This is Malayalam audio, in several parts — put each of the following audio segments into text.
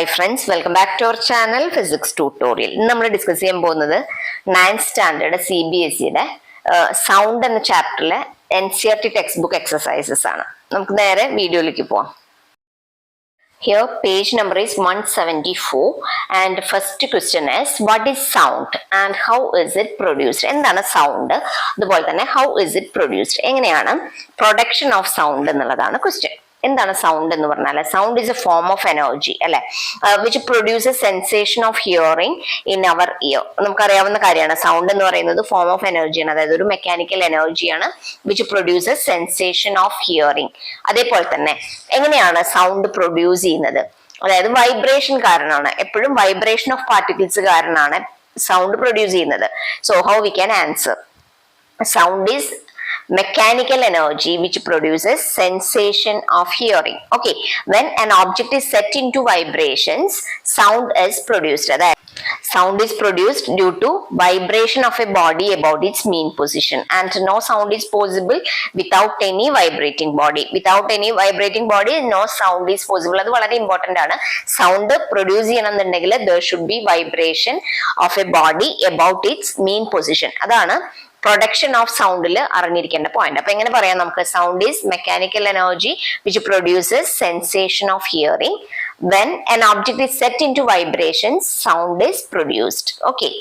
Hi friends, welcome back to our channel Physics Tutorial. നമ്മൾ ഡിസ്കസ് ചെയ്യാൻ പോകുന്നത് 9th സ്റ്റാൻഡേർഡ് CBSE സൗണ്ട് എന്ന ചാപ്റ്ററിലെ Ncert ടെക്സ്റ്റ് ബുക്ക് എക്സസൈസസ് ആണ്. നമുക്ക് നേരെ വീഡിയോയിലേക്ക് പോവാം. Here page number is 174 and first question is what is sound and how is it produced? എന്താണ് സൗണ്ട്, അതുപോലെ തന്നെ how is it produced, എങ്ങനെയാണ് പ്രൊഡക്ഷൻ ഓഫ് സൗണ്ട് എന്നുള്ളതാണ് ക്വസ്റ്റ്യൻ. എന്താണ് സൗണ്ട് എന്ന് പറഞ്ഞാൽ sound is a form of energy അല്ലെ, which produces sensation of hearing in our ear. നമുക്കറിയാവുന്ന കാര്യമാണ് സൗണ്ട് എന്ന് പറയുന്നത് ഫോം ഓഫ് എനർജിയാണ്, അതായത് ഒരു മെക്കാനിക്കൽ എനർജിയാണ് which produces sensation of hearing. അതേപോലെ തന്നെ എങ്ങനെയാണ് സൗണ്ട് പ്രൊഡ്യൂസ് ചെയ്യുന്നത്, അതായത് വൈബ്രേഷൻ കാരണമാണ്, എപ്പോഴും വൈബ്രേഷൻ ഓഫ് പാർട്ടിക്കിൾസ് കാരണമാണ് സൗണ്ട് പ്രൊഡ്യൂസ് ചെയ്യുന്നത്. So how we can answer, sound is mechanical energy which produces sensation of hearing. Okay, when an object is set into vibrations, sound is produced. That sound is produced due to vibration of a body about its mean position, and no sound is possible without any vibrating body. Without any vibrating body, no sound is possible. അത് വളരെ ഇമ്പോർട്ടന്റ് ആണ്. സൗണ്ട് പ്രൊഡ്യൂസ് ചെയ്യണമെന്നുണ്ടെങ്കിൽ there should be vibration of a body about its mean position. അതാണ് പ്രൊഡക്ഷൻ ഓഫ് സൗണ്ടിൽ അറിഞ്ഞിരിക്കേണ്ട പോയിന്റ്. അപ്പൊ എങ്ങനെ പറയാം നമുക്ക്, sound is mechanical energy which produces sensation of hearing. when an object is set into vibrations, sound is produced. Okay,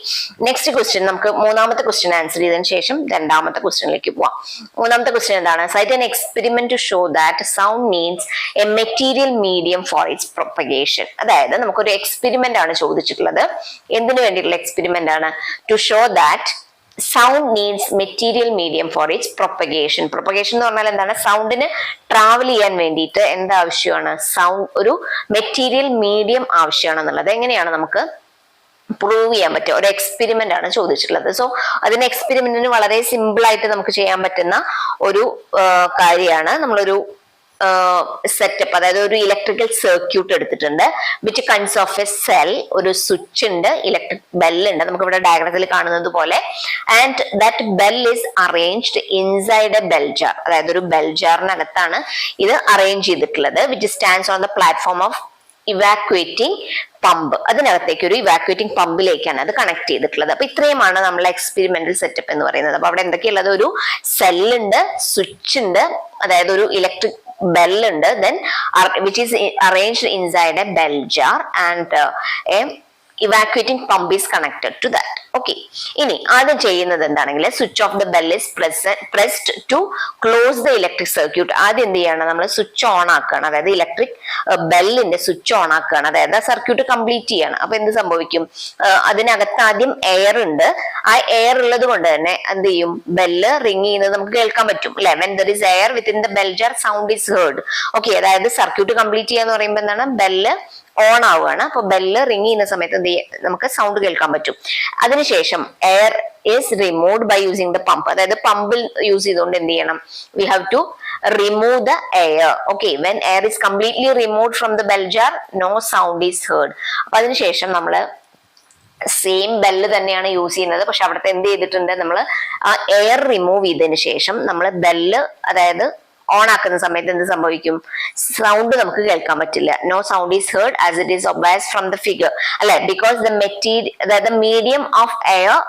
next question, നമുക്ക് മൂന്നാമത്തെ ക്വസ്റ്റ്യൻ ആൻസർ ചെയ്തതിനു ശേഷം രണ്ടാമത്തെ ക്വസ്റ്റ്യനിലേക്ക് പോവാം. മൂന്നാമത്തെ ക്വസ്റ്റ്യൻ എന്താണ്, cite an experiment to show that sound needs a material medium for its propagation. അതായത് നമുക്കൊരു എക്സ്പെരിമെന്റ് ആണ് ചോദിച്ചിട്ടുള്ളത്. എന്തിനു വേണ്ടിയിട്ടുള്ള എക്സ്പെരിമെന്റ് ആണ്, to show that sound needs material medium for its propagation. propagation എന്ന് പറഞ്ഞാൽ എന്താണ്, സൗണ്ടിന് ട്രാവൽ ചെയ്യാൻ വേണ്ടിയിട്ട് എന്താവശ്യമാണ്, സൗണ്ട് ഒരു മെറ്റീരിയൽ മീഡിയം ആവശ്യമാണെന്നുള്ളത് എങ്ങനെയാണ് നമുക്ക് പ്രൂവ് ചെയ്യാൻ പറ്റുക, ഒരു എക്സ്പെരിമെന്റ് ആണ് ചോദിച്ചിട്ടുള്ളത്. സോ അതിന് എക്സ്പെരിമെന്റിന് വളരെ സിമ്പിൾ ആയിട്ട് നമുക്ക് ചെയ്യാൻ പറ്റുന്ന ഒരു കാര്യമാണ്, നമ്മളൊരു സെറ്റപ്പ്, അതായത് ഒരു ഇലക്ട്രിക്കൽ സർക്യൂട്ട് എടുത്തിട്ടുണ്ട് which consists of a cell, ഒരു സ്വിച്ച് ഉണ്ട്, ഇലക്ട്രിക് ബെൽ ഉണ്ട്, നമുക്ക് ഇവിടെ ഡയഗ്രത്തിൽ കാണുന്നത് പോലെ. And that bell is arranged inside a bell jar, അതായത് ഒരു ബെൽ ജാറിനകത്താണ് ഇത് അറേഞ്ച് ചെയ്തിട്ടുള്ളത്, which stands on the platform of evacuating pump. അതിനകത്തേക്ക് ഒരു ഇവാക്വേറ്റിംഗ് പമ്പിലേക്കാണ് അത് കണക്ട് ചെയ്തിട്ടുള്ളത്. അപ്പൊ ഇത്രയുമാണ് നമ്മളെ എക്സ്പെരിമെന്റൽ സെറ്റപ്പ് എന്ന് പറയുന്നത്. അപ്പൊ അവിടെ എന്തൊക്കെയുള്ളത്, ഒരു സെല്ലുണ്ട്, സ്വിച്ച് ഉണ്ട്, അതായത് ഒരു ഇലക്ട്രിക് bell ഉണ്ട്, then which is arranged inside a bell jar, and a evacuating pump is connected to that. Okay, ഇനി ആദ്യം ചെയ്യുന്നത് എന്താണെങ്കിൽ switch of the bell is pressed to close the electric circuit. ആദ്യം എന്ത് ചെയ്യണം, നമ്മൾ സ്വിച്ച് ഓൺ ആക്കുകയാണ്, അതായത് ഇലക്ട്രിക് ബെല്ലിന്റെ സ്വിച്ച് ഓൺ ആക്കുകയാണ്, അതായത് ആ സർക്യൂട്ട് കംപ്ലീറ്റ് ചെയ്യാണ്. അപ്പൊ എന്ത് സംഭവിക്കും, അതിനകത്ത് ആദ്യം എയർ ഉണ്ട്, ആ എയർ ഉള്ളത് കൊണ്ട് തന്നെ എന്ത് ചെയ്യും, ബെല്ല് റിങ് ചെയ്യുന്നത് നമുക്ക് കേൾക്കാൻ പറ്റും അല്ലെ. when there is air within the bell jar, sound is heard. Okay, അതായത് സർക്യൂട്ട് കംപ്ലീറ്റ് ചെയ്യാന്ന് പറയുമ്പോൾ എന്താണ്, ബെല്ല് ഓൺ ആവുകയാണ്. അപ്പൊ ബെല്ല് റിങ് ചെയ്യുന്ന സമയത്ത് എന്ത് ചെയ്യും, നമുക്ക് സൗണ്ട് കേൾക്കാൻ പറ്റും. അതിനുശേഷം air is removed by using the pump, അതായത് പമ്പിൽ യൂസ് ചെയ്തുകൊണ്ട് എന്ത് ചെയ്യണം, we have to remove the air. Okay, when air is completely removed from the bell jar, no sound is heard. അപ്പൊ അതിനുശേഷം നമ്മള് സെയിം ബെല്ല് തന്നെയാണ് യൂസ് ചെയ്യുന്നത്, പക്ഷെ അവിടുത്തെ എന്ത് ചെയ്തിട്ടുണ്ട്, നമ്മൾ ആ എയർ റിമൂവ് ചെയ്തതിന് ശേഷം നമ്മൾ ബെല്ല് അതായത് ഓൺ ആക്കുന്ന സമയത്ത് എന്ത് സംഭവിക്കും, സൗണ്ട് നമുക്ക് കേൾക്കാൻ പറ്റില്ല. No sound is heard as it is obvious from the figure അല്ലെ, ബിക്കോസ് ദ മെറ്റീരിയൽ, അതായത് medium of air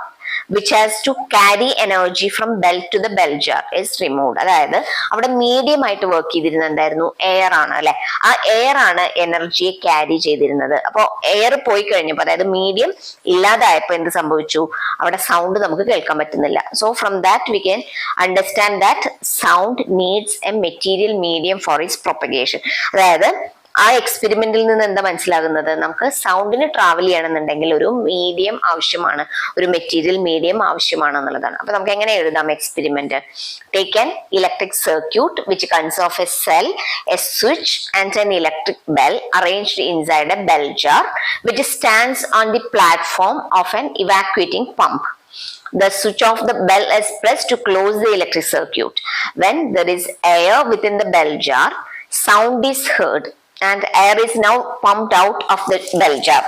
which has to carry energy from bell to the bell jar is removed. അതായത് അവിടെ മീഡിയം ആയിട്ട് വർക്ക് ചെയ്തിരുന്നത് എന്തായിരുന്നു, എയർ ആണ് അല്ലെ, ആ എയർ ആണ് എനർജിയെ ക്യാരി ചെയ്തിരുന്നത്. അപ്പോൾ എയർ പോയി കഴിഞ്ഞപ്പോൾ, അതായത് മീഡിയം ഇല്ലാതായപ്പോൾ എന്ത് സംഭവിച്ചു, അവിടെ സൗണ്ട് നമുക്ക് കേൾക്കാൻ പറ്റുന്നില്ല. So from that we can understand that sound needs a material medium four it's propagation. അതായത് ആ എക്സ്പെരിമെന്റിൽ നിന്ന് എന്താ മനസ്സിലാകുന്നത്, നമുക്ക് സൗണ്ടിന് ട്രാവൽ ചെയ്യണമെന്നുണ്ടെങ്കിൽ ഒരു മീഡിയം ആവശ്യമാണ്, ഒരു മെറ്റീരിയൽ മീഡിയം ആവശ്യമാണ് എന്നുള്ളതാണ്. അപ്പൊ നമുക്ക് എങ്ങനെ എഴുതാം experiment, take an electric circuit which consist of a cell, A switch and an electric bell arranged inside a bell jar which stands on the platform of an evacuating pump. The switch of the bell is pressed to close the electric circuit. When there is air within the bell jar, sound is heard and air is now pumped out of the bell jar.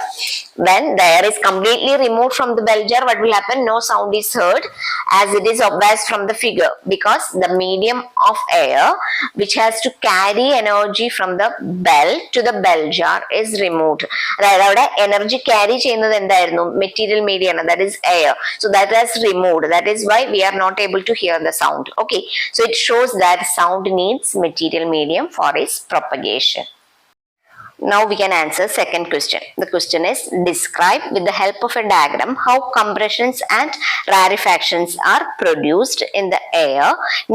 When the air is completely removed from the bell jar, what will happen? No sound is heard, as it is obvious from the figure, because the medium of air which has to carry energy from the bell to the bell jar is removed. അതായത് അവിടെ എനർജി ക്യാരി ചെയ്യുന്നത് എന്തായിരുന്നു? മെറ്റീരിയൽ മീഡിയം ആണ്, that is air. So that has removed. That is why we are not able to hear the sound. Okay, so it shows that sound needs material medium for its propagation. Now we can answer second question. The question is, describe with the help of a diagram how compressions and rarefactions are produced in the air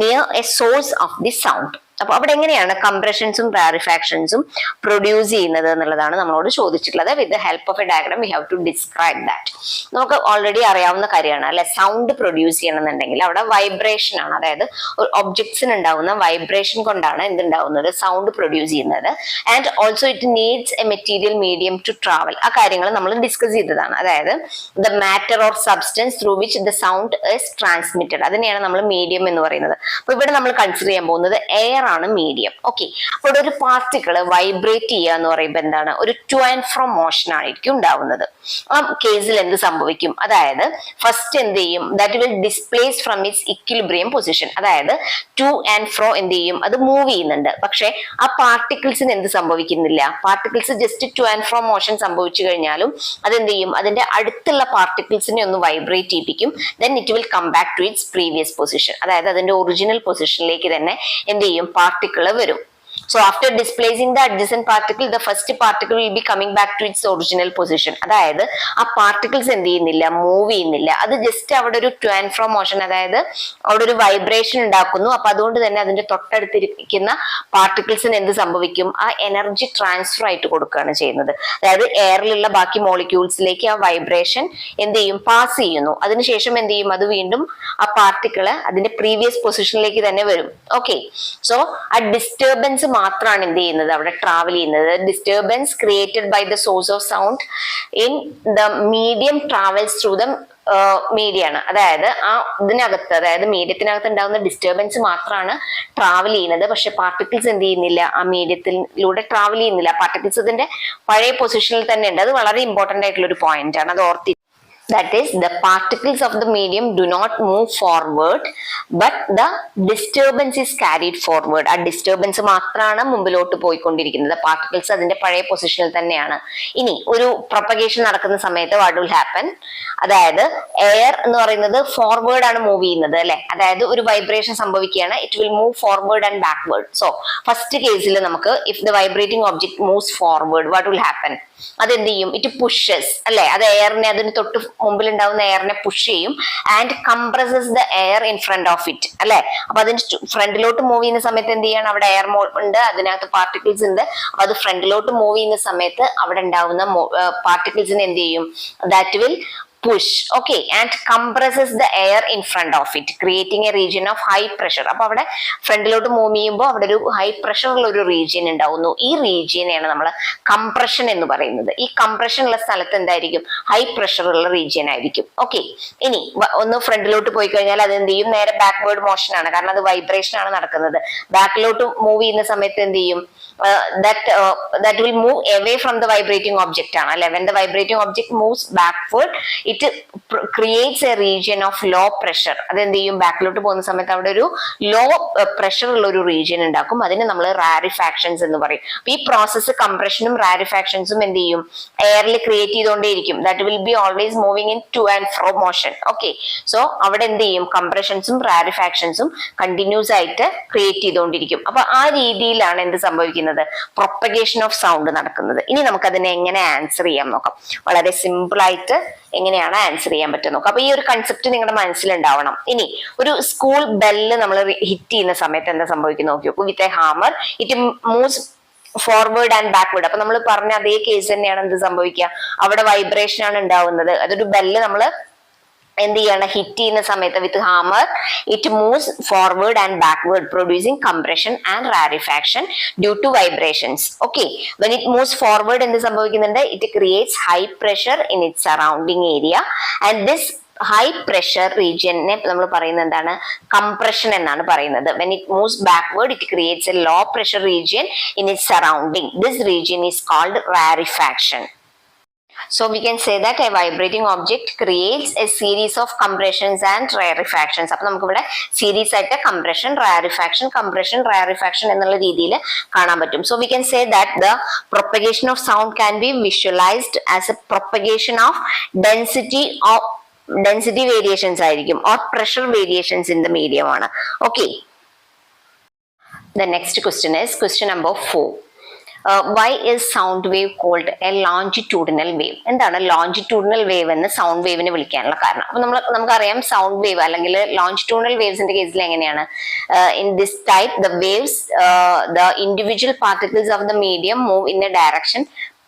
near a source of the sound. അപ്പൊ അവിടെ എങ്ങനെയാണ് കംപ്രഷൻസും റാരിഫാക്ഷൻസും പ്രൊഡ്യൂസ് ചെയ്യുന്നത് എന്നുള്ളതാണ് നമ്മളോട് ചോദിച്ചിട്ടുള്ളത്. With the help of a diagram we have to describe that. നമുക്ക് ഓൾറെഡി അറിയാവുന്ന കാര്യമാണ് അല്ലെ, സൗണ്ട് പ്രൊഡ്യൂസ് ചെയ്യണമെന്നുണ്ടെങ്കിൽ അവിടെ വൈബ്രേഷൻ ആണ്, അതായത് ഒരു ഒബ്ജക്ട്സിന് ഉണ്ടാവുന്ന വൈബ്രേഷൻ കൊണ്ടാണ് എന്തുണ്ടാവുന്നത്? സൗണ്ട് പ്രൊഡ്യൂസ് ചെയ്യുന്നത്. And also it needs a material medium to travel. ആ കാര്യങ്ങൾ നമ്മൾ ഡിസ്കസ് ചെയ്തതാണ്. അതായത് the matter or substance through which the sound is transmitted, അതിനെയാണ് നമ്മൾ മീഡിയം എന്ന് പറയുന്നത്. അപ്പൊ ഇവിടെ നമ്മൾ കൺസിഡർ ചെയ്യാൻ പോകുന്നത് എയർ ആണ് മീഡിയം. ഓക്കെ, അപ്പോൾ ഒരു പാർട്ടിക്കിള് വൈബ്രേറ്റ് ചെയ്യുക എന്ന് പറയുമ്പോൾ എന്താണ്? ഒരു ടു ആൻഡ് ഫ്രോ മോഷൻ ആയിരിക്കും ഉണ്ടാവുന്നത്. ആ കേസിൽ എന്ത് സംഭവിക്കും? അതായത് ഫസ്റ്റ് എന്ത് ചെയ്യും? That will displace from its equilibrium position. അതായത് ടു ആൻഡ് ഫ്രോ എന്ത് ചെയ്യും? അത് മൂവ് ചെയ്യുന്നുണ്ട്. പക്ഷെ ആ പാർട്ടിക്കിൾസിന് എന്ത് സംഭവിക്കുന്നില്ല? Particles just to and fro motion സംഭവിച്ചു കഴിഞ്ഞാലും അതെന്ത് ചെയ്യും? അതിന്റെ അടുത്തുള്ള പാർട്ടിക്കിൾസിനെ ഒന്ന് വൈബ്രേറ്റ് ചെയ്യിപ്പിക്കും. Then it will come back to its previous position. അതായത് അതിന്റെ ഒറിജിനൽ പൊസിഷനിലേക്ക് തന്നെ എന്ത് ചെയ്യും? പാർട്ടിക്കിള് വരും. So after displacing the adjacent particle, the first particle will be coming back to its original position. അതായത് ആ പാർട്ടിക്കിൾസ് എന്ത് ചെയ്യുന്നില്ല? മൂവ് ചെയ്യുന്നില്ല. അത് ജസ്റ്റ് അവിടെ ഒരു ടു ആൻഡ് ഫ്രോ മോഷൻ, അതായത് അവിടെ ഒരു വൈബ്രേഷൻ ഉണ്ടാക്കുന്നു. അപ്പൊ അതുകൊണ്ട് തന്നെ അതിന്റെ തൊട്ടടുത്തിരിക്കുന്ന പാർട്ടിക്കിൾസിന് എന്ത് സംഭവിക്കും? ആ എനർജി ട്രാൻസ്ഫർ ആയിട്ട് കൊടുക്കുകയാണ് ചെയ്യുന്നത്. അതായത് എയറിലുള്ള ബാക്കി മോളിക്യൂൾസിലേക്ക് ആ വൈബ്രേഷൻ എന്ത് ചെയ്യും? പാസ് ചെയ്യുന്നു. അതിനുശേഷം എന്ത് ചെയ്യും? അത് വീണ്ടും ആ പാർട്ടിക്കിള് അതിന്റെ പ്രീവിയസ് പൊസിഷനിലേക്ക് തന്നെ വരും. ഓക്കെ, സോ ആ ഡിസ്റ്റർബൻസ് മാത്രമാണ് എന്ത് ചെയ്യുന്നത്? അവിടെ ട്രാവൽ ചെയ്യുന്നത്. Disturbance created by the source of sound in the medium travels through the മീഡിയാണ്. അതായത് ആ ഇതിനകത്ത്, അതായത് മീഡിയത്തിനകത്ത് ഉണ്ടാകുന്ന ഡിസ്റ്റർബൻസ് മാത്രമാണ് ട്രാവൽ ചെയ്യുന്നത്. പക്ഷെ പാർട്ടിക്കിൾസ് എന്ത് ചെയ്യുന്നില്ല? ആ മീഡിയത്തിലൂടെ ട്രാവൽ ചെയ്യുന്നില്ല. പാർട്ടിക്കിൾസ് ഇതിന്റെ പഴയ പൊസിഷനിൽ തന്നെ ഉണ്ട്. അത് വളരെ ഇമ്പോർട്ടന്റ് ആയിട്ടുള്ള ഒരു പോയിന്റ് ആണ്, അത് ഓർത്തി. That is, the particles of the medium do not move forward, but the disturbance is carried forward. ആ ഡിസ്റ്റർബൻസ് മാത്രമാണ് മുമ്പിലോട്ട് പോയിക്കൊണ്ടിരിക്കുന്നത്. പാർട്ടിക്കിൾസ് അതിന്റെ പഴയ പൊസിഷനിൽ തന്നെയാണ്. ഇനി ഒരു പ്രൊപ്പഗേഷൻ നടക്കുന്ന സമയത്ത് വാട്ട് വിൽ ഹാപ്പൻ? അതായത് എയർ എന്ന് പറയുന്നത് ഫോർവേഡ് ആണ് മൂവ് ചെയ്യുന്നത് അല്ലെ, അതായത് ഒരു വൈബ്രേഷൻ സംഭവിക്കുകയാണ്. It will move forward and backward. So first കേസിൽ നമുക്ക് if the vibrating object moves forward, what will happen? അതെന്ത് ചെയ്യും? ഇറ്റ് പുഷസ് അല്ലെ, അത് എയറിനെ, അതിന് തൊട്ട് മുമ്പിൽ ഉണ്ടാവുന്ന എയറിനെ പുഷ് ചെയ്യും. And compresses the air in front of it അല്ലെ. അപ്പൊ അതിന് ഫ്രണ്ടിലോട്ട് മൂവ് ചെയ്യുന്ന സമയത്ത് എന്ത് ചെയ്യണം? അവിടെ എയർ ഉണ്ട്, അതിനകത്ത് പാർട്ടിക്കിൾസ് ഉണ്ട്. അപ്പൊ അത് ഫ്രണ്ടിലോട്ട് മൂവ് ചെയ്യുന്ന സമയത്ത് അവിടെ ഉണ്ടാവുന്ന പാർട്ടിക്കിൾസിന് എന്ത് ചെയ്യും? That will push, okay, and compresses the air in front of it, creating a region of high pressure. അപ്പൊ അവിടെ ഫ്രണ്ടിലോട്ട് മൂവ് ചെയ്യുമ്പോൾ അവിടെ ഒരു ഹൈ പ്രഷർ ഉള്ള ഒരു റീജിയൻ ഉണ്ടാവുന്നു. ഈ റീജിയനെയാണ് നമ്മൾ കംപ്രഷൻ എന്ന് പറയുന്നത്. ഈ കംപ്രഷൻ ഉള്ള സ്ഥലത്ത് എന്തായിരിക്കും? ഹൈ പ്രഷർ ഉള്ള റീജിയൻ ആയിരിക്കും. ഓക്കെ, ഇനി ഒന്ന് ഫ്രണ്ടിലോട്ട് പോയി കഴിഞ്ഞാൽ അത് എന്ത് ചെയ്യും? നേരെ ബാക്ക്വേർഡ് മോഷൻ ആണ്, കാരണം അത് വൈബ്രേഷൻ ആണ് നടക്കുന്നത്. ബാക്കിലോട്ട് മൂവ് ചെയ്യുന്ന സമയത്ത് എന്ത് ചെയ്യും? that will move away from the vibrating object ആണ് അല്ലെ. when the vibrating object moves backward, it creates a region of low pressure. അതെന്ത് ചെയ്യും? ബാക്കിലോട്ട് പോകുന്ന സമയത്ത് അവിടെ ഒരു ലോ പ്രഷർ ഉള്ള ഒരു റീജിയൻ ഉണ്ടാക്കും. അതിന് നമ്മൾ റാരിഫാക്ഷൻസ് എന്ന് പറയും. അപ്പൊ ഈ പ്രോസസ്സ് കംപ്രഷനും റാരിഫാക്ഷൻസും എന്ത് ചെയ്യും? എയറിൽ ക്രിയേറ്റ് ചെയ്തുകൊണ്ടേയിരിക്കും. That will be always moving in to and fro motion. Okay, so അവിടെ എന്ത് ചെയ്യും? കംപ്രഷൻസും റാരിഫാക്ഷൻസും കണ്ടിന്യൂസ് ആയിട്ട് ക്രിയേറ്റ് ചെയ്തുകൊണ്ടിരിക്കും. അപ്പൊ ആ രീതിയിലാണ് എന്ത് സംഭവിക്കുന്നത്? പ്രൊപ്പഗേഷൻ ഓഫ് സൗണ്ട് നടക്കുന്നത്. ഇനി നമുക്ക് അതിനെ എങ്ങനെ ആൻസർ ചെയ്യാൻ നോക്കാം. വളരെ സിമ്പിൾ ആയിട്ട് എങ്ങനെയാണ് ആൻസർ ചെയ്യാൻ പറ്റും നോക്കാം. അപ്പൊ ഈ ഒരു കൺസെപ്റ്റ് നിങ്ങളുടെ മനസ്സിലുണ്ടാവണം. ഇനി ഒരു സ്കൂൾ ബെല്ല് നമ്മൾ ഹിറ്റ് ചെയ്യുന്ന സമയത്ത് എന്താ സംഭവിക്കുന്നത് നോക്കി നോക്കൂ. With a hammer it moves forward and backward. അപ്പൊ നമ്മൾ പറഞ്ഞ അതേ കേസ് തന്നെയാണ് എന്ത് സംഭവിക്കുക? അവിടെ വൈബ്രേഷൻ ആണ് ഉണ്ടാവുന്നത്. അതൊരു ബെല്ല് നമ്മൾ എന്ത് ചെയ്യാണ്? ഹിറ്റ് ചെയ്യുന്ന സമയത്ത് with hammer it moves forward and backward, producing compression and rarefaction due to vibrations. Okay, when it moves forward എന്ത് സംഭവിക്കുന്നുണ്ട്? It creates high pressure in it surrounding area, and this high pressure റീജിയനെ നമ്മൾ പറയുന്നത് എന്താണ്? കംപ്രഷൻ എന്നാണ് പറയുന്നത്. when it moves backward it creates a low pressure region in its surrounding. This region is called rarefaction. So we can say that a vibrating object creates a series of compressions and rarefactions. അപ്പോൾ നമുക്ക് ഇവിടെ സീരീസ് ആയിട്ട് കംപ്രഷൻ, rarefaction എന്നുള്ള രീതിയിൽ കാണാൻ പറ്റും. So we can say that the propagation of sound can be visualized as a propagation of density variations ആയിരിക്കും, or pressure variations in the medium ആണ്. Okay. The next question is question number 4. Why is sound wave called a longitudinal wave? എന്താണ് longitudinal wave എന്ന് സൗണ്ട് വേവിനെ വിളിക്കാനുള്ള കാരണം? അപ്പൊ നമുക്കറിയാം സൗണ്ട് വേവ് അല്ലെങ്കിൽ longitudinal വേവ്സിന്റെ കേസിൽ എങ്ങനെയാണ്? In this type the waves, the individual particles of the medium move in a direction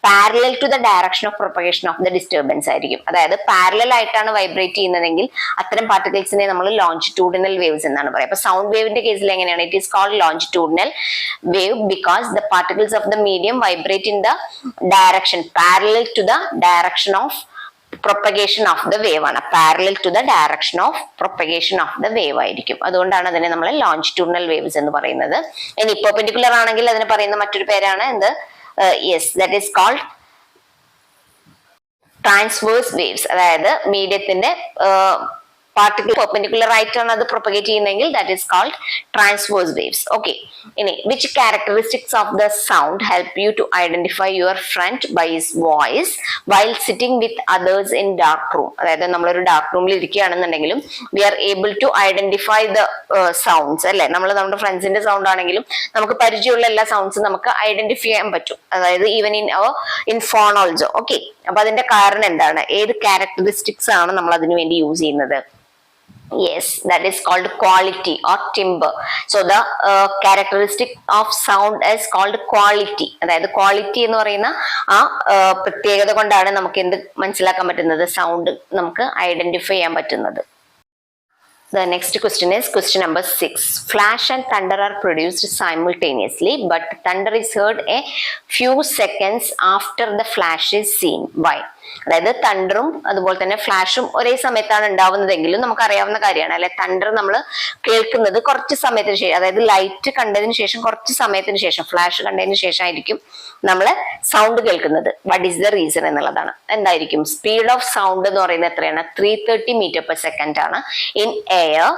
parallel to the direction of propagation of the disturbance ആയിരിക്കും. അതായത് പാരലൽ ആയിട്ടാണ് വൈബ്രേറ്റ് ചെയ്യുന്നതെങ്കിൽ അത്തരം പാർട്ടിക്കിൾസിനെ നമ്മൾ ലോഞ്ചിറ്റ്യൂഡിനൽ വേവ്സ് എന്നാണ് പറയുക. അപ്പൊ സൗണ്ട് വേവിന്റെ കേസിൽ എങ്ങനെയാണ്? It is called longitudinal wave because the particles of the medium vibrate in the direction parallel to the direction of propagation of the wave ആണ്. Parallel to the direction of propagation of the wave ആയിരിക്കും. അതുകൊണ്ടാണ് അതിനെ നമ്മൾ ലോഞ്ചിറ്റ്യൂഡിനൽ വേവ്സ് എന്ന് പറയുന്നത്. ഇനി പെർപെൻഡിക്കുലർ ആണെങ്കിൽ അതിന് പറയുന്ന മറ്റൊരു പേരാണ് എന്ത്? Yes, that is called transverse waves. അതായത് മീഡിയത്തിന്റെ പാർട്ടിക്കിൾ പെർപെൻഡിക്കുലർ ആയിട്ടാണ് അത് പ്രൊപ്പഗേറ്റ് ചെയ്യുന്നതെങ്കിൽ that is called transverse waves. Okay. ഇനി which characteristics of the sound help you to identify your friend by his voice while sitting with others in dark room? അതായത് നമ്മളൊരു ഡാർക്ക് റൂമിൽ ഇരിക്കുകയാണെന്നുണ്ടെങ്കിലും we are able to identify the sounds അല്ലെ. നമ്മുടെ ഫ്രണ്ട്സിന്റെ സൗണ്ട് ആണെങ്കിലും നമുക്ക് പരിചയമുള്ള എല്ലാ സൗണ്ട്സും നമുക്ക് ഐഡന്റിഫൈ ചെയ്യാൻ പറ്റും. അതായത് even in phone also. Okay. അപ്പൊ അതിന്റെ കാരണം എന്താണ്? ഏത് ക്യാരക്ടറിസ്റ്റിക്സ് ആണ് നമ്മൾ അതിനു വേണ്ടി യൂസ് ചെയ്യുന്നത്? Yes, that is called quality or timbre. So the characteristic of sound is called quality. അതായത് ക്വാളിറ്റി എന്ന് പറയുന്ന ആ പ്രത്യേകത കൊണ്ടാണ് നമുക്ക് എന്ത് മനസ്സിലാക്കാൻ പറ്റുന്നത്? സൗണ്ട് നമുക്ക് ഐഡന്റിഫൈ ചെയ്യാൻ പറ്റുന്നത്. The next question is question number 6. Flash and thunder are produced simultaneously, but thunder is heard a few seconds after the flash is seen. Why? അതായത് തണ്ടറും അതുപോലെ തന്നെ ഫ്ലാഷും ഒരേ സമയത്താണ് ഉണ്ടാവുന്നതെങ്കിലും നമുക്കറിയാവുന്ന കാര്യമാണ് അല്ലെ. തണ്ടർ നമ്മൾ കേൾക്കുന്നത് കുറച്ച് സമയത്തിന് ശേഷം, അതായത് ലൈറ്റ് കണ്ടതിന് ശേഷം കുറച്ച് സമയത്തിന് ശേഷം, ഫ്ലാഷ് കണ്ടതിന് ശേഷം ആയിരിക്കും നമ്മൾ സൗണ്ട് കേൾക്കുന്നത്. വാട്ട് ഈസ് ദ റീസൺ എന്നുള്ളതാണ്. എന്തായിരിക്കും? സ്പീഡ് ഓഫ് സൗണ്ട് എന്ന് പറയുന്നത് എത്രയാണ്? 330 m/s ആണ് in air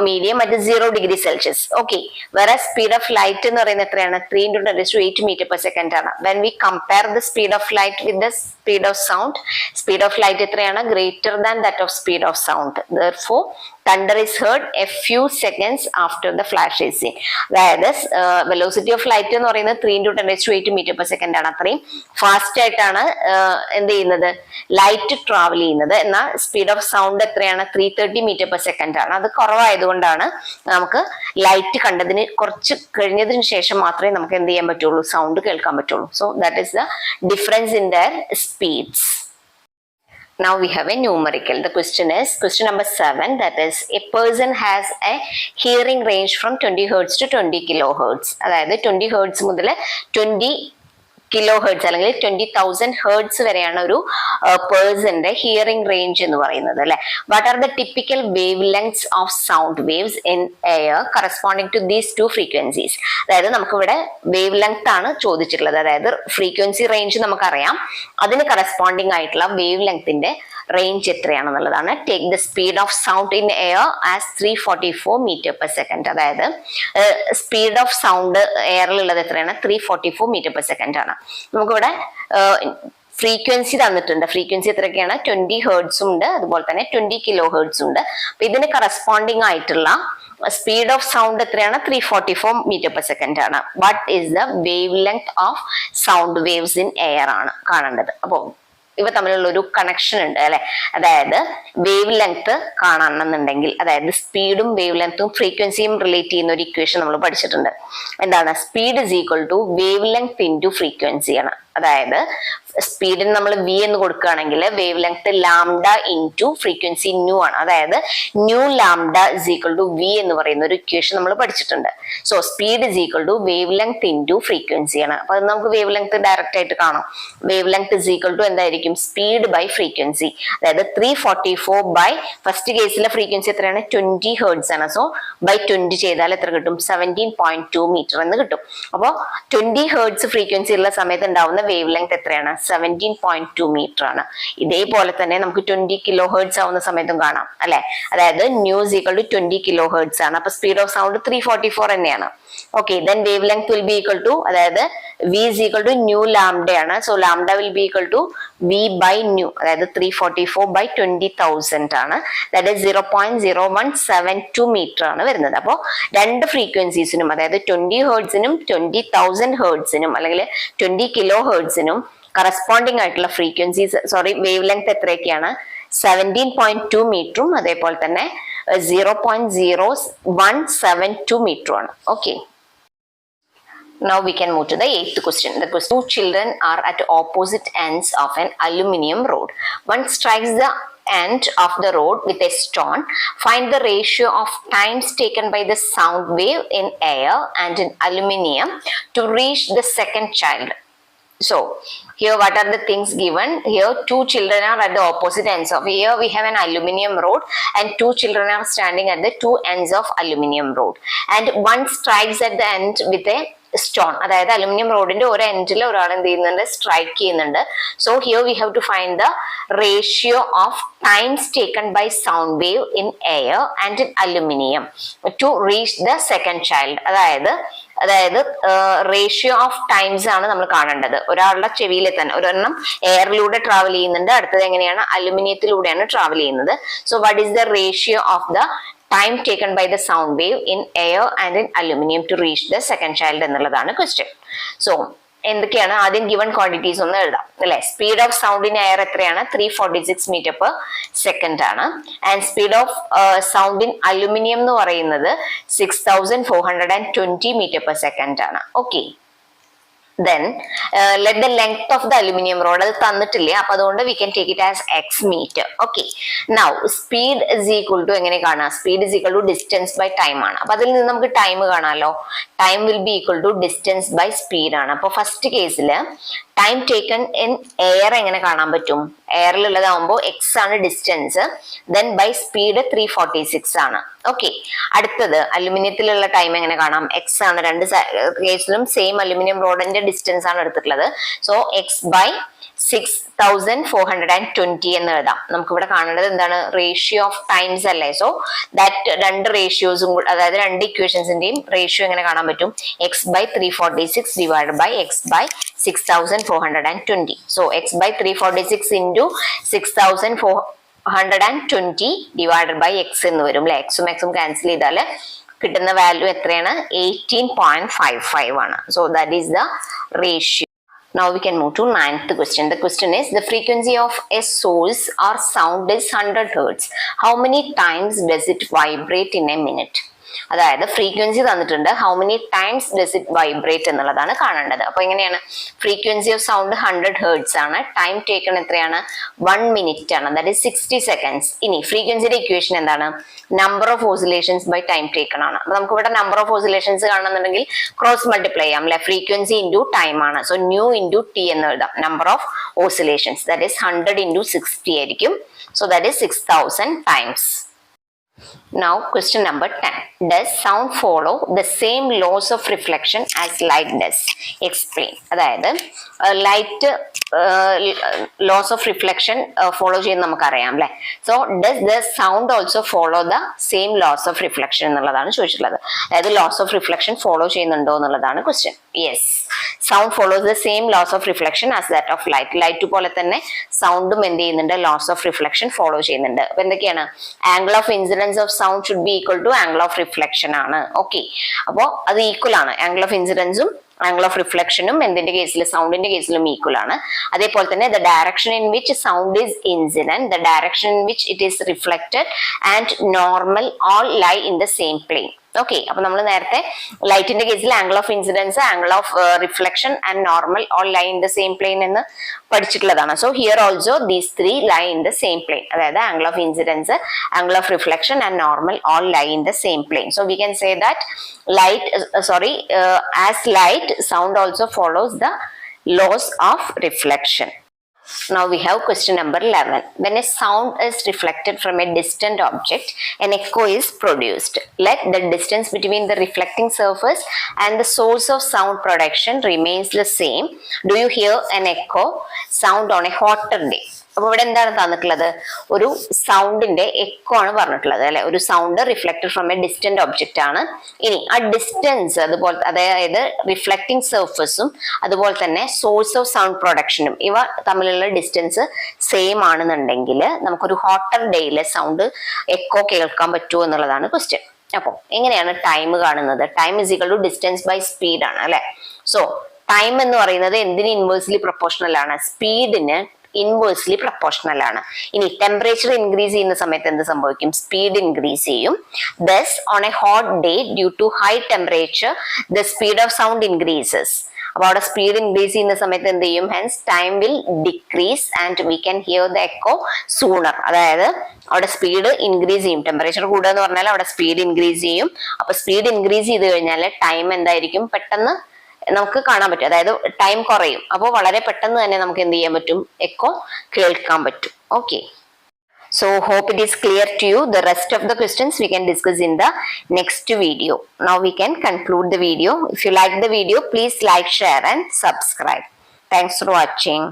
medium at 0 degree Celsius. Okay. വേറെ സ്പീഡ് ഓഫ് ലൈറ്റ് എന്ന് പറയുന്നത് എത്രയാണ്? 3 × 10⁸ m/s ആണ്. When we compare the speed of light with the speed of sound, speed of light എത്രയാണ്? Greater than that of speed of sound. Therefore thunder is heard a few seconds after the flash is seen. അതായത് വെലോസിറ്റി ഓഫ് ലൈറ്റ് എന്ന് പറയുന്നത് 3 × 10⁸ m/s ആണ്. അത്രയും ഫാസ്റ്റ് ആയിട്ടാണ് എന്ത് ചെയ്യുന്നത്? ലൈറ്റ് ട്രാവൽ ചെയ്യുന്നത്. എന്നാൽ സ്പീഡ് ഓഫ് സൗണ്ട് എത്രയാണ്? 330 m/s ആണ്. അത് കുറവായതുകൊണ്ടാണ് നമുക്ക് ലൈറ്റ് കണ്ടതിന് കുറച്ച് കഴിഞ്ഞതിന് ശേഷം മാത്രമേ നമുക്ക് എന്ത് ചെയ്യാൻ പറ്റുള്ളൂ? സൗണ്ട് കേൾക്കാൻ പറ്റുള്ളൂ. So that is the difference in there speeds. Now we have a numerical. The question is question number 7, that is a person has a hearing range from 20 Hz to 20 kHz. അതായത് 20 Hz മുതൽ 20 kHz അല്ലെങ്കിൽ 20,000 Hz വരെയാണ് ഒരു പേഴ്സന്റെ ഹിയറിംഗ് റേഞ്ച് എന്ന് പറയുന്നത് അല്ലെ. What are the typical wavelengths of sound waves in air corresponding to these two frequencies? അതായത് നമുക്കിവിടെ വേവ് ലെങ്ത് ആണ് ചോദിച്ചിട്ടുള്ളത്. അതായത് ഫ്രീക്വൻസി റേഞ്ച് നമുക്കറിയാം, അതിന് കറസ്പോണ്ടിങ് ആയിട്ടുള്ള വേവ് ലെങ്ത്തിന്റെ റേഞ്ച് എത്രയാണെന്നുള്ളതാണ്. Take the speed of sound in air as 344 m/s. അതായത് സ്പീഡ് ഓഫ് സൗണ്ട് എയറിലുള്ളത് എത്രയാണ്? 344 m/s ആണ്. നമുക്കിവിടെ ഫ്രീക്വൻസി തന്നിട്ടുണ്ട്. ഫ്രീക്വൻസി എത്രയൊക്കെയാണ്? 20 Hz ഉണ്ട്, അതുപോലെ തന്നെ 20 kHz ഉണ്ട്. അപ്പൊ ഇതിന് കറസ്പോണ്ടിങ് ആയിട്ടുള്ള സ്പീഡ് ഓഫ് സൗണ്ട് എത്രയാണ്? 344 m/s ആണ്. What is the wave length of sound waves in air ആണ് കാണേണ്ടത്. അപ്പൊ ഇവ തമ്മിലുള്ള ഒരു കണക്ഷൻ ഉണ്ട് അല്ലെ. അതായത് വേവ് ലെങ്ത് കാണണമെന്നുണ്ടെങ്കിൽ, അതായത് സ്പീഡും വേവ് ലെങ്ത്തും ഫ്രീക്വൻസിയും റിലേറ്റ് ചെയ്യുന്ന ഒരു ഇക്വേഷൻ നമ്മൾ പഠിച്ചിട്ടുണ്ട്. എന്താണ്? Speed is equal to wave length into frequency ആണ്. അതായത് സ്പീഡിന് നമ്മൾ വി എന്ന് കൊടുക്കുകയാണെങ്കിൽ wave length lambda into frequency nu ആണ്. അതായത് nu lambda is equal to V എന്ന് പറയുന്ന ഒരു ഇക്വേഷൻ നമ്മൾ പഠിച്ചിട്ടുണ്ട്. So speed is equal to wave length into frequency ആണ്. അപ്പൊ അത് നമുക്ക് വേവ് ലെങ്ത് ഡയറക്റ്റ് ആയിട്ട് കാണാം. Wave length is equal to എന്തായിരിക്കും? Speed by frequency. അതായത് 344 ബൈ ഫസ്റ്റ് കേസിലെ ഫ്രീക്വൻസി എത്രയാണ്? 20 ഹെർട്സ് ആണ്. സോ ബൈ 20 ചെയ്താൽ എത്ര കിട്ടും? 17.2 മീറ്റർ എന്ന് കിട്ടും. അപ്പോൾ 20 ഹെർട്സ് ഫ്രീക്വൻസി ഉള്ള സമയത്ത് ഉണ്ടാവുന്ന വേവ് ലെങ്ത് എത്രയാണ്? 17.2 മീറ്റർ ആണ്. ഇതേപോലെ തന്നെ നമുക്ക് 20 കിലോ ഹെർട്സ് ആവുന്ന സമയത്തും കാണാം അല്ലെ. അതായത് nu is equal to 20 kilo hertz ആണ്. അപ്പൊ സ്പീഡ് ഓഫ് സൗണ്ട് 344 തന്നെയാണ്. Okay, then wave length will be equal to, അതായത് V is equal to nu lambda ആണ്. So lambda will be equal to V by nu, അതായത് 344 ബൈ 20,000 ആണ്. ദാറ്റ് ഈസ് 0.0172 മീറ്റർ ആണ് വരുന്നത്. അപ്പോൾ രണ്ട് ഫ്രീക്വൻസീസിനും, അതായത് 20 ഹെർട്സിനും 20,000 ഹെർട്സിനും അല്ലെങ്കിൽ 20 കിലോ ഹെർട്സിനും കറസ്പോണ്ടിങ് ആയിട്ടുള്ള ഫ്രീക്വൻസീസ് വേവ് ലെങ്ത് എത്രയൊക്കെയാണ്? 17.2 മീറ്ററും അതേപോലെ തന്നെ 0.0172 മീറ്ററും ആണ്. Okay, now we can move to the 8th question. The question: two children are at opposite ends of an aluminium rod. One strikes the end of the rod with a stone. Find the ratio of times taken by the sound wave in air and in aluminium to reach the second child. So here what are the things given? Here two children are at the opposite ends of, here we have an aluminium rod and two children are standing at the two ends of aluminium rod, and one strikes at the end with a stone. അതായത് അലുമിനിയം റോഡിന്റെ ഒരു എൻഡിൽ ഒരാൾ എന്ത് ചെയ്യുന്നുണ്ട്? സ്ട്രൈക്ക് ചെയ്യുന്നുണ്ട്. So here we have to find the ratio of times taken by sound wave in air and in aluminium to reach the second child. അതായത് റേഷ്യോ ഓഫ് ടൈംസ് ആണ് നമ്മൾ കാണേണ്ടത്. ഒരാളുടെ ചെവിയിൽ തന്നെ ഒരെണ്ണം എയറിലൂടെ ട്രാവൽ ചെയ്യുന്നുണ്ട്, അടുത്തത് എങ്ങനെയാണ്? അലുമിനിയത്തിലൂടെയാണ് ട്രാവൽ ചെയ്യുന്നത്. So what is the ratio of the time taken by the sound wave in air and in aluminium to reach the second child എന്നുള്ളതാണ് ക്വസ്റ്റ്യൻ. സോ എന്തൊക്കെയാണ്? ആദ്യം ഗിവൺ ക്വാണ്ടിറ്റീസ് ഒന്ന് എഴുതാം അല്ലെ. Speed of sound in air എത്രയാണ്? 346 മീറ്റർ പെർ സെക്കൻഡ് ആണ്. And speed of sound in aluminium എന്ന് പറയുന്നത് 6420 മീറ്റർ പെർ സെക്കൻഡ് ആണ്. Okay, then let the length of the aluminum rod, അത് തന്നിട്ടില്ല, അപ്പൊ അതുകൊണ്ട് we can take it as x meter. Okay, now speed is equal to എങ്ങനെ കാണാം? speed is equal to distance by time ആണ്. അപ്പൊ അതിൽ നിന്ന് നമുക്ക് ടൈം കാണാമല്ലോ. time will be equal to distance by speed ആണ്. അപ്പൊ ഫസ്റ്റ് കേസില് ടൈം ടേക്കൺ ഇൻ എയർ എങ്ങനെ കാണാൻ പറ്റും? എയറിലുള്ളതാവുമ്പോൾ എക്സ് ആണ് ഡിസ്റ്റൻസ്, ദെൻ ബൈ സ്പീഡ് 346 ആണ്. ഓക്കെ, അടുത്തത് അലുമിനിയത്തിലുള്ള ടൈം എങ്ങനെ കാണാം? എക്സ് ആണ്. രണ്ട് കേസിലും സെയിം അലുമിനിയം റോഡിന്റെ ഡിസ്റ്റൻസ് ആണ് എടുത്തിട്ടുള്ളത്. സോ എക്സ് ബൈ 6420 എന്ന് എഴുതാം. നമുക്ക് ഇവിടെ കാണേണ്ടത് എന്താണ്? റേഷ്യോ ഓഫ് ടൈംസ് അല്ലേ. സോ ദാറ്റ് രണ്ട് റേഷ്യോസും, അതായത് രണ്ട് ഇക്വേഷൻസിന്റെയും റേഷ്യോ എങ്ങനെ കാണാൻ പറ്റും? X by 346 divide by x by 6420. So x by 346 into 6420 divided by x എന്ന് വരും അല്ലെ. എക്സും എക്സും ക്യാൻസൽ ചെയ്താൽ കിട്ടുന്ന വാല്യൂ എത്രയാണ്? 18.55 ആണ്. So that is the ratio. Now we can move to 9th question. The question is: the frequency of a source or sound is 100 hertz. How many times does it vibrate in a minute? അതായത് ഫ്രീക്വൻസി തന്നിട്ടുണ്ട്, how many times does it vibrate എന്നുള്ളതാണ് കാണേണ്ടത്. അപ്പൊ എങ്ങനെയാണ്? ഫ്രീക്വൻസി ഓഫ് സൗണ്ട് 100 ഹെർട്സ് ആണ്. ടൈം ടേക്കൺ എത്രയാണ്? 1 മിനിറ്റ് ആണ്. That is 60 seconds. ഇനി ഫ്രീക്വൻസിയുടെ ഇക്വേഷൻ എന്താണ്? Number of oscillations by time taken ആണ്. അപ്പൊ നമുക്ക് ഇവിടെ നമ്പർ ഓഫ് ഓസിലേഷൻസ് കാണണമെന്നുണ്ടെങ്കിൽ ക്രോസ് മൾട്ടിപ്ലൈ ചെയ്യാം അല്ലെ. ഫ്രീക്വൻസി ഇൻറ്റു ടൈം ആണ്. സോ ന്യൂ ഇൻറ്റു ടി എന്ന് എഴുതാം. Number of oscillations that is 100 into 60 ആയിരിക്കും. So that is 6000 times. Now question number 10. Does sound follow the same laws of reflection as light does? Explain. അതായത് light laws of reflection follow ചെയ്യുന്ന നമുക്കറിയാം അല്ലെ. So does the sound also follow the same laws of reflection എന്നുള്ളതാണ് ചോദിച്ചിട്ടുള്ളത്. അതായത് ലോസ് ഓഫ് റിഫ്ലക്ഷൻ ഫോളോ ചെയ്യുന്നുണ്ടോ എന്നുള്ളതാണ് question. Yes, sound follows the same laws of reflection as that of light. Light പോലെ തന്നെ സൗണ്ടും എന്ത് ചെയ്യുന്നുണ്ട്? ലോസ് ഓഫ് റിഫ്ലക്ഷൻ ഫോളോ ചെയ്യുന്നുണ്ട്. അപ്പൊ എന്തൊക്കെയാണ്? Angle of incidence of sound should be equal to angle of reflection ആണ്. ഓക്കെ, അപ്പോ അത് ഈക്വൽ ആണ്. ആംഗിൾ ഓഫ് ഇൻസിഡൻസും ആംഗിൾ ഓഫ് റിഫ്ലക്ഷനും എന്തിന്റെ കേസിൽ? സൗണ്ടിന്റെ കേസിലും ഈക്വൽ ആണ്. അതേപോലെ തന്നെ the direction in which sound is incident, the direction in which it is reflected and normal all lie in the same plane. Okay, അപ്പൊ നമ്മൾ നേരത്തെ ലൈറ്റിന്റെ കേസിൽ angle of incidence, angle of reflection and normal all lie in the same plane എന്ന് പഠിച്ചിട്ടുള്ളതാണ്. So here also these three lie in the same plane. അതായത് angle of incidence, angle of reflection and normal all lie in the same plane. So we can say that as light, sound also follows the laws of reflection. Now we have question number 11. When a sound is reflected from a distant object, an echo is produced. Let the distance between the reflecting surface and the source of sound production remains the same. Do you hear an echo sound on a hotter day? അപ്പൊ ഇവിടെ എന്താണ് തന്നിട്ടുള്ളത്? ഒരു സൗണ്ടിന്റെ എക്കോ ആണ് പറഞ്ഞിട്ടുള്ളത് അല്ലെ. ഒരു sound reflected from A distant object ആണ്. ഇനി ആ ഡിസ്റ്റൻസ് അതുപോലെ, അതായത് റിഫ്ലക്റ്റിംഗ് സർഫസും അതുപോലെ തന്നെ സോഴ്സ് ഓഫ് സൗണ്ട് പ്രൊഡക്ഷനും ഇവ തമ്മിലുള്ള ഡിസ്റ്റൻസ് സെയിം ആണെന്നുണ്ടെങ്കിൽ നമുക്കൊരു ഹോട്ടർ ഡേയിലെ സൗണ്ട് എക്കോ കേൾക്കാൻ പറ്റുമോ എന്നുള്ളതാണ് ക്വസ്റ്റ്യൻ. അപ്പൊ എങ്ങനെയാണ് ടൈം കാണുന്നത്? Time is equal to distance by speed ആണ് അല്ലെ. സോ ടൈം എന്ന് പറയുന്നത് എന്തിന് ഇൻവേഴ്സ്ലി പ്രൊപ്പോർഷണൽ ആണ്? സ്പീഡിന് ഇൻവേഴ്സ്ലി പ്രൊപ്പോർഷണൽ ആണ്. ഇനി ടെമ്പറേച്ചർ ഇൻക്രീസ് ചെയ്യുന്ന സമയത്ത് എന്ത് സംഭവിക്കും? സ്പീഡ് ഇൻക്രീസ് ചെയ്യും. Thus on a hot day due to high temperature the speed of sound increases. അപ്പൊ അവിടെ സ്പീഡ് ഇൻക്രീസ് ചെയ്യുന്ന സമയത്ത് എന്ത് ചെയ്യും? Hence time will decrease and we can hear the echo sooner. അതായത് അവിടെ സ്പീഡ് ഇൻക്രീസ് ചെയ്യും. ടെമ്പറേച്ചർ കൂടുക എന്ന് പറഞ്ഞാൽ അവിടെ സ്പീഡ് ഇൻക്രീസ് ചെയ്യും. അപ്പൊ സ്പീഡ് ഇൻക്രീസ് ചെയ്ത് കഴിഞ്ഞാൽ ടൈം എന്തായിരിക്കും? പെട്ടെന്ന് നമുക്ക് കാണാൻ പറ്റും. അതായത് ടൈം കുറയും. അപ്പോൾ വളരെ പെട്ടെന്ന് തന്നെ നമുക്ക് എന്ത് ചെയ്യാൻ പറ്റും? എക്കോ കേൾക്കാൻ പറ്റും. Okay, so hope it is clear to you. The rest of the questions we can discuss in the next video. Now we can conclude the video. If you like the video, please like, share and subscribe. Thanks for watching.